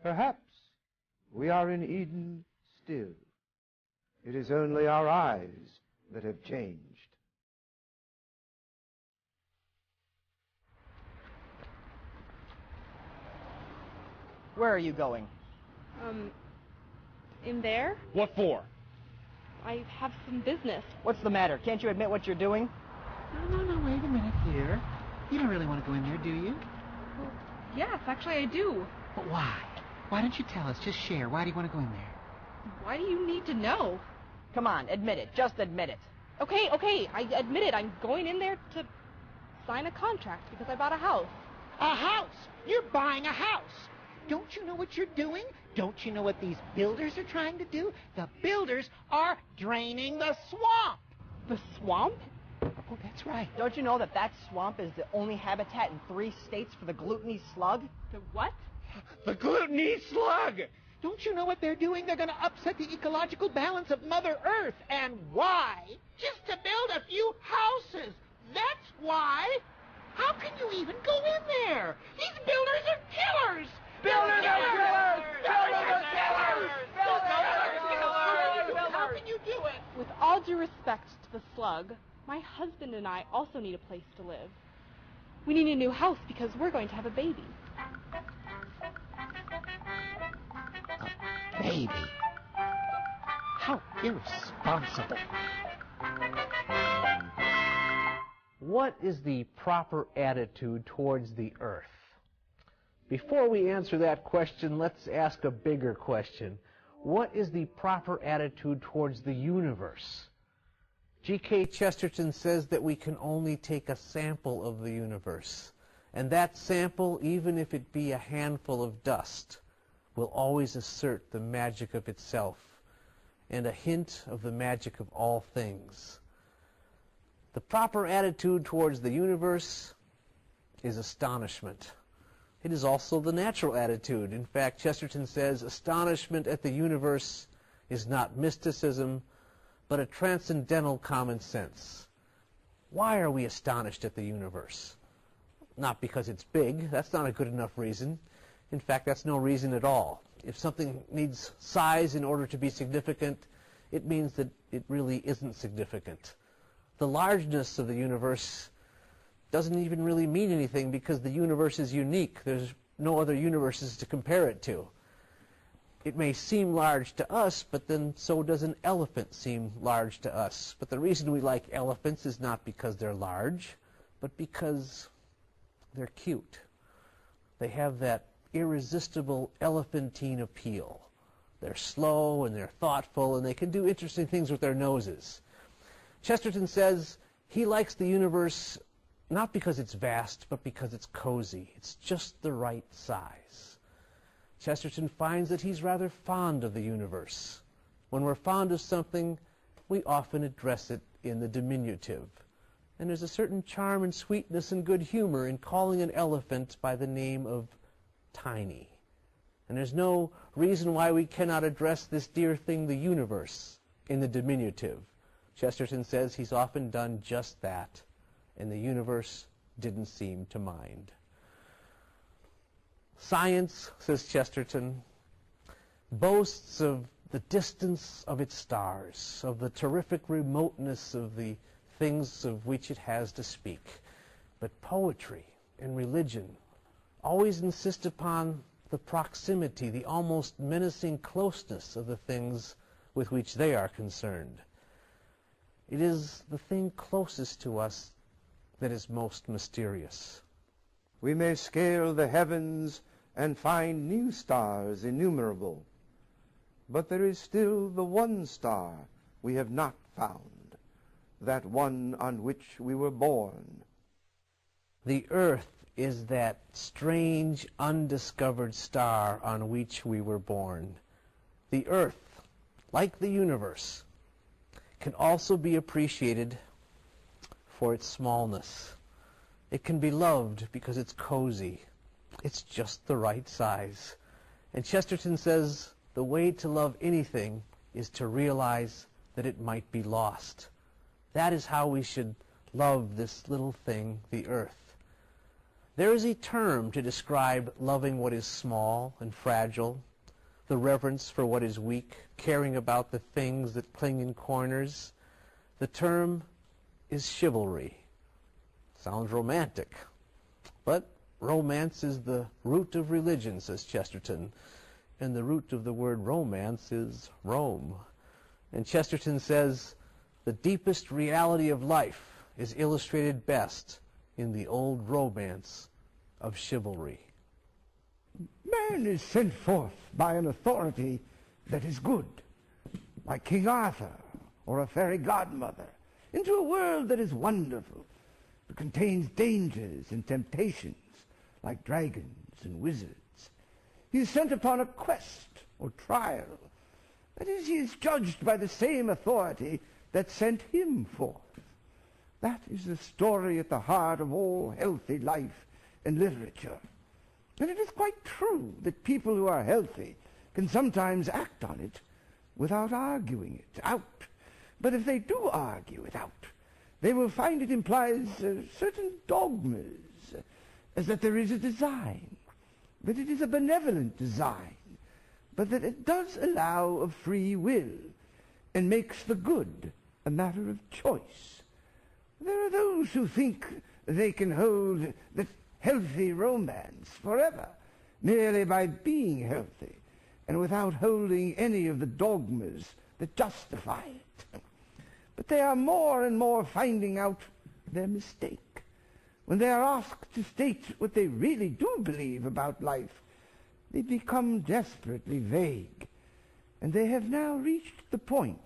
Perhaps we are in Eden still. It is only our eyes that have changed. Where are you going? In there? What for? I have some business. What's the matter? Can't you admit what you're doing? No, wait a minute here. You don't really want to go in there, do you? Well, yes, actually I do. But why? Why don't you tell us? Just share. Why do you want to go in there? Why do you need to know? Come on, admit it. Just admit it. Okay, I admit it. I'm going in there to sign a contract because I bought a house. A house? You're buying a house. Don't you know what you're doing? Don't you know what these builders are trying to do? The builders are draining the swamp. The swamp? Oh, that's right. Don't you know that that swamp is the only habitat in 3 states for the gluttony slug? The what? The gluttony slug! Don't you know what they're doing? They're going to upset the ecological balance of Mother Earth. And why? Just to build a few houses. That's why. How can you even go in there? These builders are killers. Builders are killers! Builders are killers! How can you do it? With all due respect to the slug, my husband and I also need a place to live. We need a new house because we're going to have a baby. A baby? How irresponsible. What is the proper attitude towards the earth? Before we answer that question, let's ask a bigger question. What is the proper attitude towards the universe? G.K. Chesterton says that we can only take a sample of the universe, and that sample, even if it be a handful of dust, will always assert the magic of itself and a hint of the magic of all things. The proper attitude towards the universe is astonishment. It is also the natural attitude. In fact, Chesterton says astonishment at the universe is not mysticism, but a transcendental common sense. Why are we astonished at the universe? Not because it's big. That's not a good enough reason. In fact, that's no reason at all. If something needs size in order to be significant, it means that it really isn't significant. The largeness of the universe doesn't even really mean anything because the universe is unique. There's no other universes to compare it to. It may seem large to us, but then so does an elephant seem large to us. But the reason we like elephants is not because they're large, but because they're cute. They have that irresistible elephantine appeal. They're slow and they're thoughtful and they can do interesting things with their noses. Chesterton says he likes the universe not because it's vast, but because it's cozy. It's just the right size. Chesterton finds that he's rather fond of the universe. When we're fond of something, we often address it in the diminutive. And there's a certain charm and sweetness and good humor in calling an elephant by the name of Tiny. And there's no reason why we cannot address this dear thing, the universe, in the diminutive. Chesterton says he's often done just that, and the universe didn't seem to mind. Science, says Chesterton, boasts of the distance of its stars, of the terrific remoteness of the things of which it has to speak. But poetry and religion always insist upon the proximity, the almost menacing closeness of the things with which they are concerned. It is the thing closest to us that is most mysterious. We may scale the heavens and find new stars innumerable, but there is still the one star we have not found, that one on which we were born. The earth is that strange, undiscovered star on which we were born. The earth, like the universe, can also be appreciated for its smallness. It can be loved because it's cozy. It's just the right size. And Chesterton says the way to love anything is to realize that it might be lost. That is how we should love this little thing, the earth. There is a term to describe loving what is small and fragile, the reverence for what is weak, caring about the things that cling in corners. The term is chivalry. Sounds romantic, but romance is the root of religion, says Chesterton, and the root of the word romance is Rome. And Chesterton says, the deepest reality of life is illustrated best in the old romance of chivalry. Man is sent forth by an authority that is good, like King Arthur or a fairy godmother, into a world that is wonderful, that contains dangers and temptations, like dragons and wizards. He is sent upon a quest or trial. That is, he is judged by the same authority that sent him forth. That is the story at the heart of all healthy life and literature. And it is quite true that people who are healthy can sometimes act on it without arguing it out. But if they do argue it out, they will find it implies certain dogmas, as that there is a design, that it is a benevolent design, but that it does allow of free will and makes the good a matter of choice. There are those who think they can hold that healthy romance forever, merely by being healthy, and without holding any of the dogmas that justify it. But they are more and more finding out their mistake. When they are asked to state what they really do believe about life, they become desperately vague. And they have now reached the point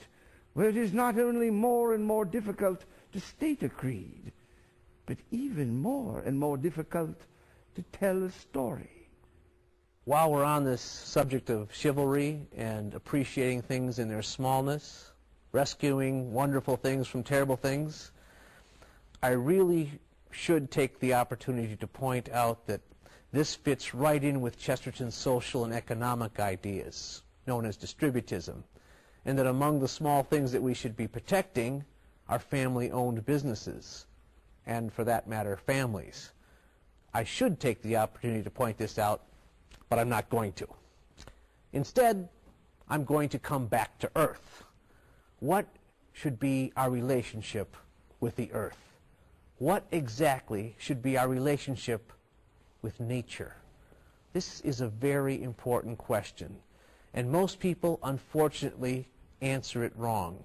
where it is not only more and more difficult to state a creed, but even more and more difficult to tell a story. While we're on this subject of chivalry and appreciating things in their smallness, rescuing wonderful things from terrible things, I really should take the opportunity to point out that this fits right in with Chesterton's social and economic ideas, known as distributism, and that among the small things that we should be protecting are family-owned businesses, and for that matter, families. I should take the opportunity to point this out, but I'm not going to. Instead, I'm going to come back to Earth. What should be our relationship with the Earth? What exactly should be our relationship with nature? This is a very important question, and most people, unfortunately, answer it wrong.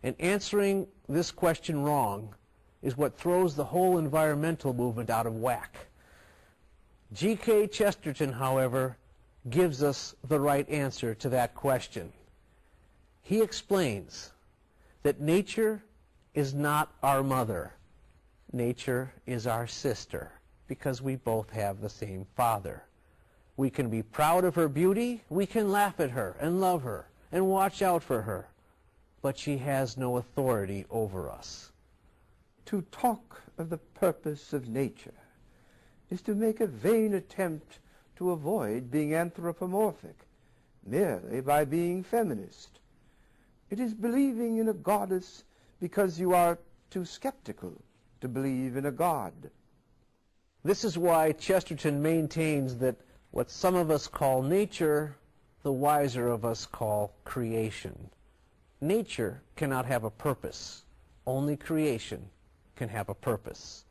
And answering this question wrong is what throws the whole environmental movement out of whack. G.K. Chesterton, however, gives us the right answer to that question. He explains that nature is not our mother. Nature is our sister, because we both have the same father. We can be proud of her beauty, we can laugh at her and love her and watch out for her, but she has no authority over us. To talk of the purpose of nature is to make a vain attempt to avoid being anthropomorphic, merely by being feminist. It is believing in a goddess because you are too skeptical to believe in a god. This is why Chesterton maintains that what some of us call nature, the wiser of us call creation. Nature cannot have a purpose. Only creation can have a purpose.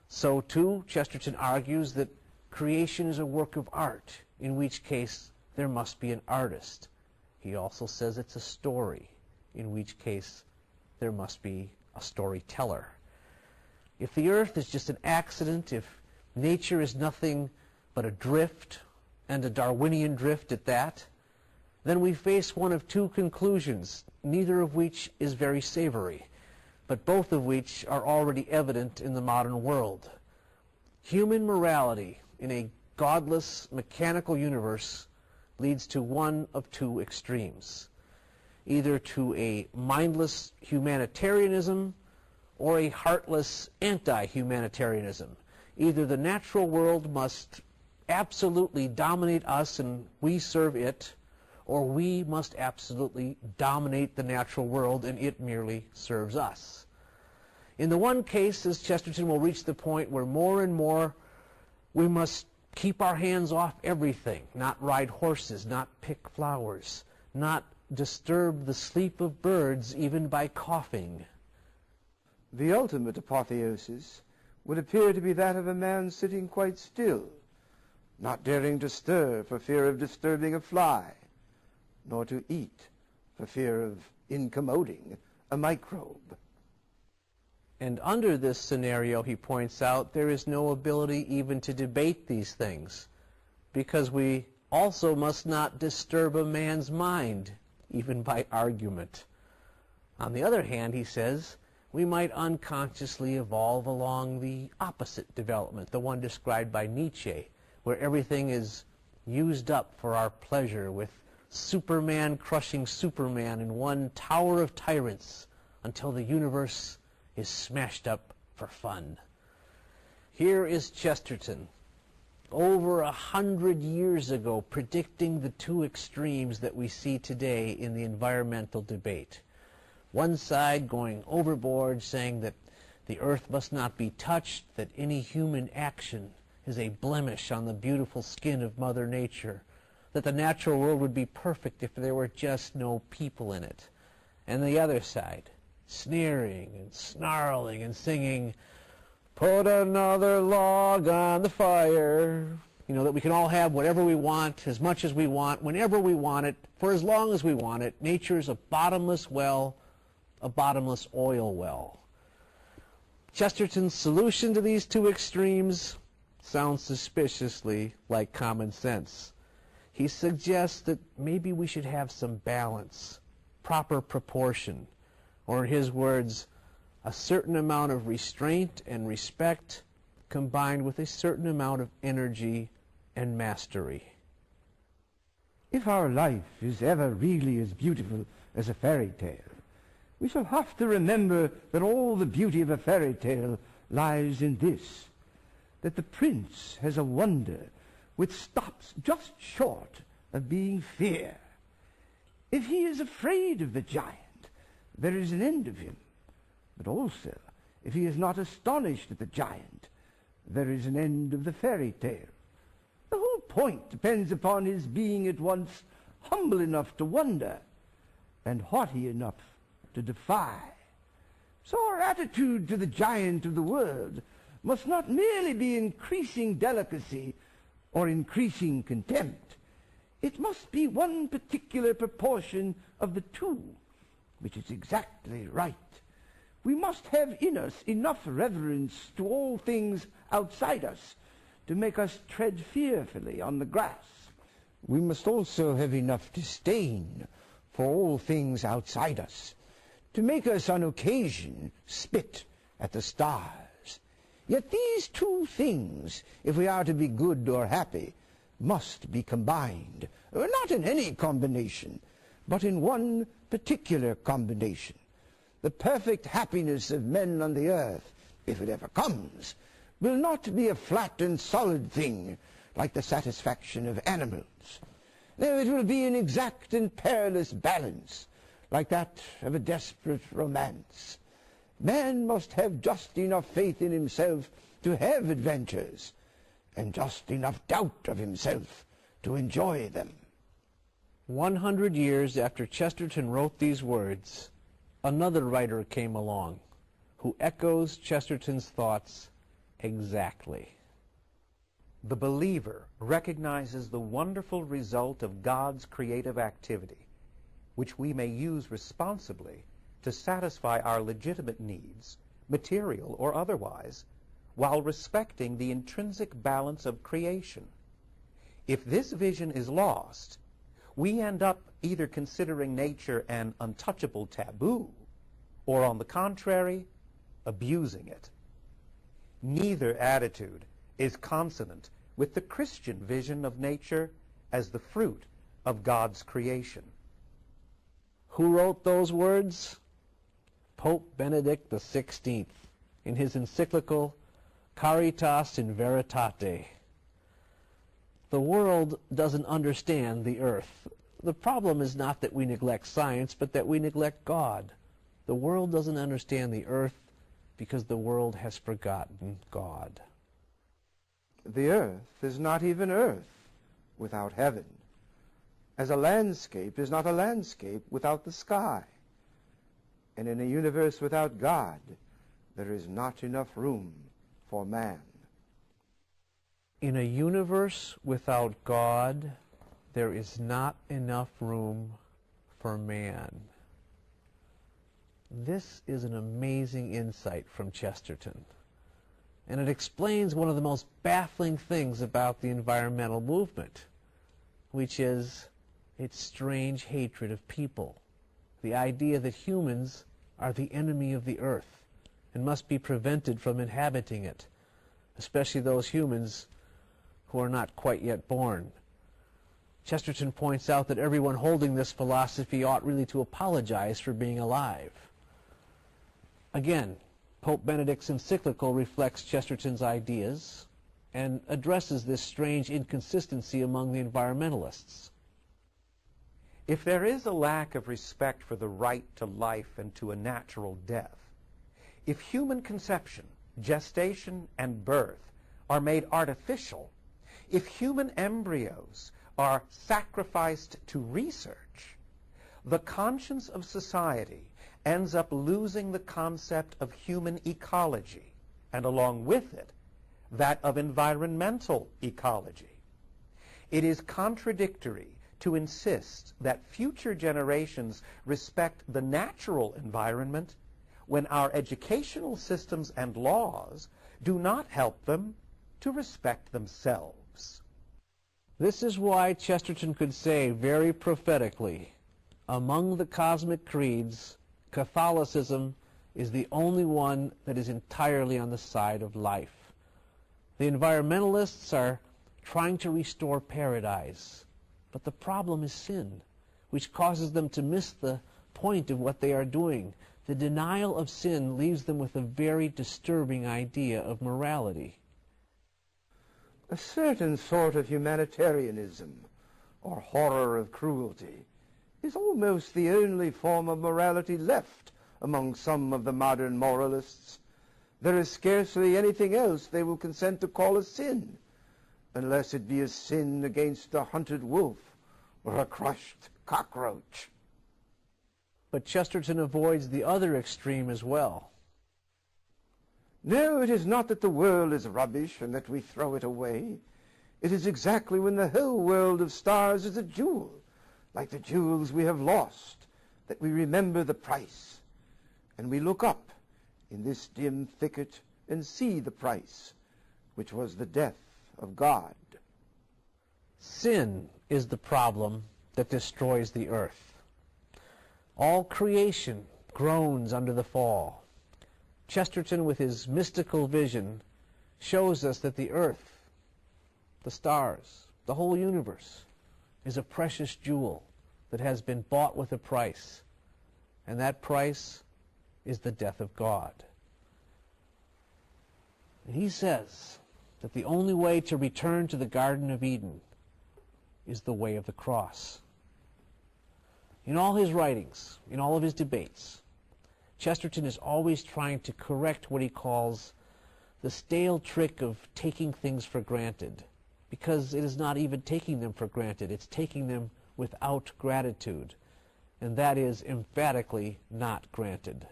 So, too, Chesterton argues that creation is a work of art, in which case there must be an artist. He also says it's a story, in which case there must be a storyteller. If the earth is just an accident, if nature is nothing but a drift, and a Darwinian drift at that, then we face one of two conclusions, neither of which is very savory, but both of which are already evident in the modern world. Human morality in a godless, mechanical universe leads to one of two extremes, either to a mindless humanitarianism or a heartless anti-humanitarianism. Either the natural world must absolutely dominate us and we serve it, or we must absolutely dominate the natural world and it merely serves us. In the one case, as Chesterton will reach the point where more and more We must keep our hands off everything, not ride horses, not pick flowers, not disturb the sleep of birds even by coughing. The ultimate apotheosis would appear to be that of a man sitting quite still, not daring to stir for fear of disturbing a fly, nor to eat for fear of incommoding a microbe. And under this scenario, he points out, there is no ability even to debate these things, because we also must not disturb a man's mind, even by argument. On the other hand, he says, we might unconsciously evolve along the opposite development, the one described by Nietzsche, where everything is used up for our pleasure, with Superman crushing Superman in one tower of tyrants until the universe is smashed up for fun. Here is Chesterton, over 100 years ago, predicting the two extremes that we see today in the environmental debate. One side going overboard, saying that the earth must not be touched, that any human action is a blemish on the beautiful skin of Mother Nature, that the natural world would be perfect if there were just no people in it. And the other side, sneering and snarling and singing, "Put another log on the fire." You know, that we can all have whatever we want, as much as we want, whenever we want it, for as long as we want it. Nature's a bottomless well, a bottomless oil well. Chesterton's solution to these two extremes sounds suspiciously like common sense. He suggests that maybe we should have some balance, proper proportion, or in his words, a certain amount of restraint and respect combined with a certain amount of energy and mastery. If our life is ever really as beautiful as a fairy tale, we shall have to remember that all the beauty of a fairy tale lies in this, that the prince has a wonder which stops just short of being fear. If he is afraid of the giant, there is an end of him. But also, if he is not astonished at the giant, there is an end of the fairy tale. The whole point depends upon his being at once humble enough to wonder and haughty enough to defy. So our attitude to the giant of the world must not merely be increasing delicacy or increasing contempt. It must be one particular proportion of the two, which is exactly right. We must have in us enough reverence to all things outside us to make us tread fearfully on the grass. We must also have enough disdain for all things outside us to make us on occasion spit at the stars. Yet these two things, if we are to be good or happy, must be combined, not in any combination, but in one particular combination. The perfect happiness of men on the earth, if it ever comes, will not be a flat and solid thing like the satisfaction of animals. No, it will be an exact and perilous balance, like that of a desperate romance. Man must have just enough faith in himself to have adventures, and just enough doubt of himself to enjoy them. 100 years after Chesterton wrote these words, another writer came along who echoes Chesterton's thoughts exactly. The believer recognizes the wonderful result of God's creative activity, which we may use responsibly to satisfy our legitimate needs, material or otherwise, while respecting the intrinsic balance of creation. If this vision is lost, we end up either considering nature an untouchable taboo, or on the contrary, abusing it. Neither attitude is consonant with the Christian vision of nature as the fruit of God's creation. Who wrote those words? Pope Benedict XVI in his encyclical Caritas in Veritate. The world doesn't understand the earth. The problem is not that we neglect science, but that we neglect God. The world doesn't understand the earth because the world has forgotten God. The earth is not even earth without heaven, as a landscape is not a landscape without the sky. And in a universe without God, there is not enough room for man. In a universe without God, there is not enough room for man. This is an amazing insight from Chesterton, and it explains one of the most baffling things about the environmental movement, which is its strange hatred of people. The idea that humans are the enemy of the earth and must be prevented from inhabiting it, especially those humans who are not quite yet born. Chesterton points out that everyone holding this philosophy ought really to apologize for being alive. Again, Pope Benedict's encyclical reflects Chesterton's ideas and addresses this strange inconsistency among the environmentalists. If there is a lack of respect for the right to life and to a natural death, if human conception, gestation, and birth are made artificial, if human embryos are sacrificed to research, the conscience of society ends up losing the concept of human ecology, and along with it, that of environmental ecology. It is contradictory to insist that future generations respect the natural environment when our educational systems and laws do not help them to respect themselves. This is why Chesterton could say very prophetically, among the cosmic creeds, Catholicism is the only one that is entirely on the side of life. The environmentalists are trying to restore paradise, but the problem is sin, which causes them to miss the point of what they are doing. The denial of sin leaves them with a very disturbing idea of morality. A certain sort of humanitarianism, or horror of cruelty, is almost the only form of morality left among some of the modern moralists. There is scarcely anything else they will consent to call a sin, unless it be a sin against a hunted wolf or a crushed cockroach. But Chesterton avoids the other extreme as well. No, it is not that the world is rubbish and that we throw it away. It is exactly when the whole world of stars is a jewel, like the jewels we have lost, that we remember the price. And we look up in this dim thicket and see the price, which was the death of God. Sin is the problem that destroys the earth. All creation groans under the fall. Chesterton, with his mystical vision, shows us that the earth, the stars, the whole universe, is a precious jewel that has been bought with a price, and that price is the death of God. And he says that the only way to return to the Garden of Eden is the way of the cross. In all his writings, in all of his debates, Chesterton is always trying to correct what he calls the stale trick of taking things for granted, because it is not even taking them for granted, it's taking them without gratitude, and that is emphatically not granted.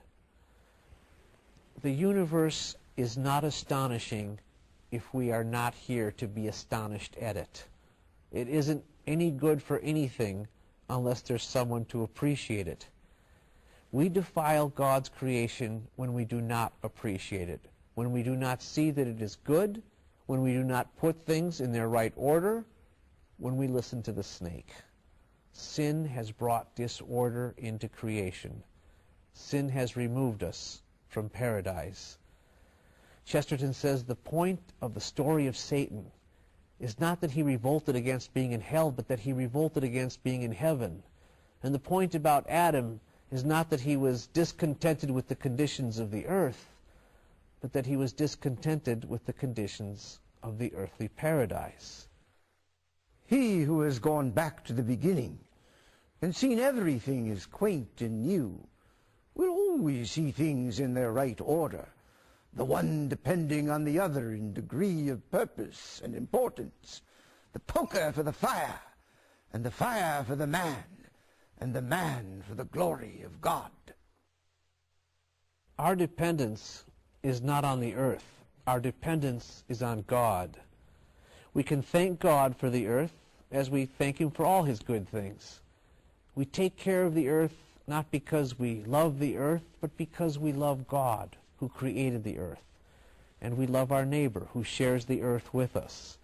The universe is not astonishing if we are not here to be astonished at it. It isn't any good for anything unless there's someone to appreciate it. We defile God's creation when we do not appreciate it, when we do not see that it is good, when we do not put things in their right order, when we listen to the snake. Sin has brought disorder into creation. Sin has removed us from paradise. Chesterton says the point of the story of Satan is not that he revolted against being in hell, but that he revolted against being in heaven. And the point about Adam is not that he was discontented with the conditions of the earth, but that he was discontented with the conditions of the earthly paradise. He who has gone back to the beginning and seen everything as quaint and new will always see things in their right order, the one depending on the other in degree of purpose and importance, the poker for the fire, and the fire for the man, and the man for the glory of God. Our dependence is not on the earth. Our dependence is on God. We can thank God for the earth as we thank Him for all His good things. We take care of the earth not because we love the earth, but because we love God, who created the earth. And we love our neighbor, who shares the earth with us.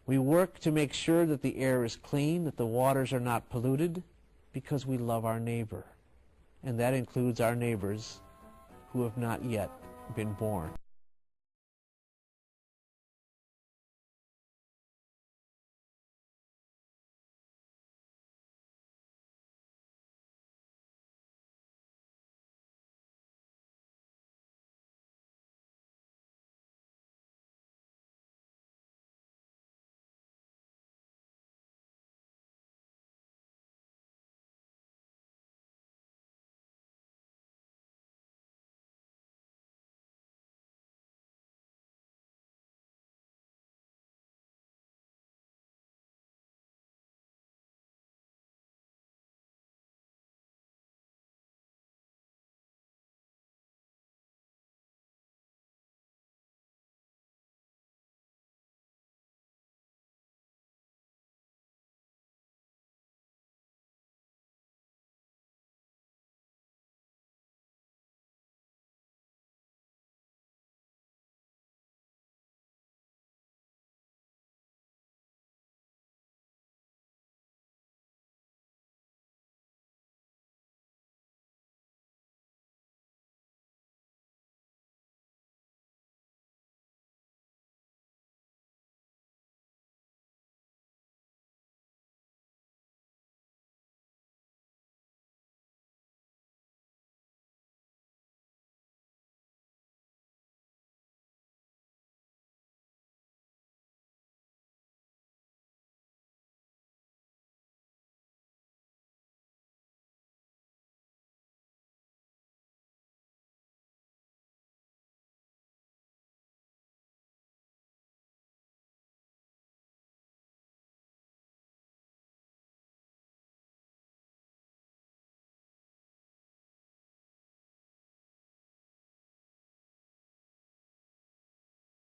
We work to make sure that the air is clean, that the waters are not polluted, because we love our neighbor. And that includes our neighbors who have not yet been born.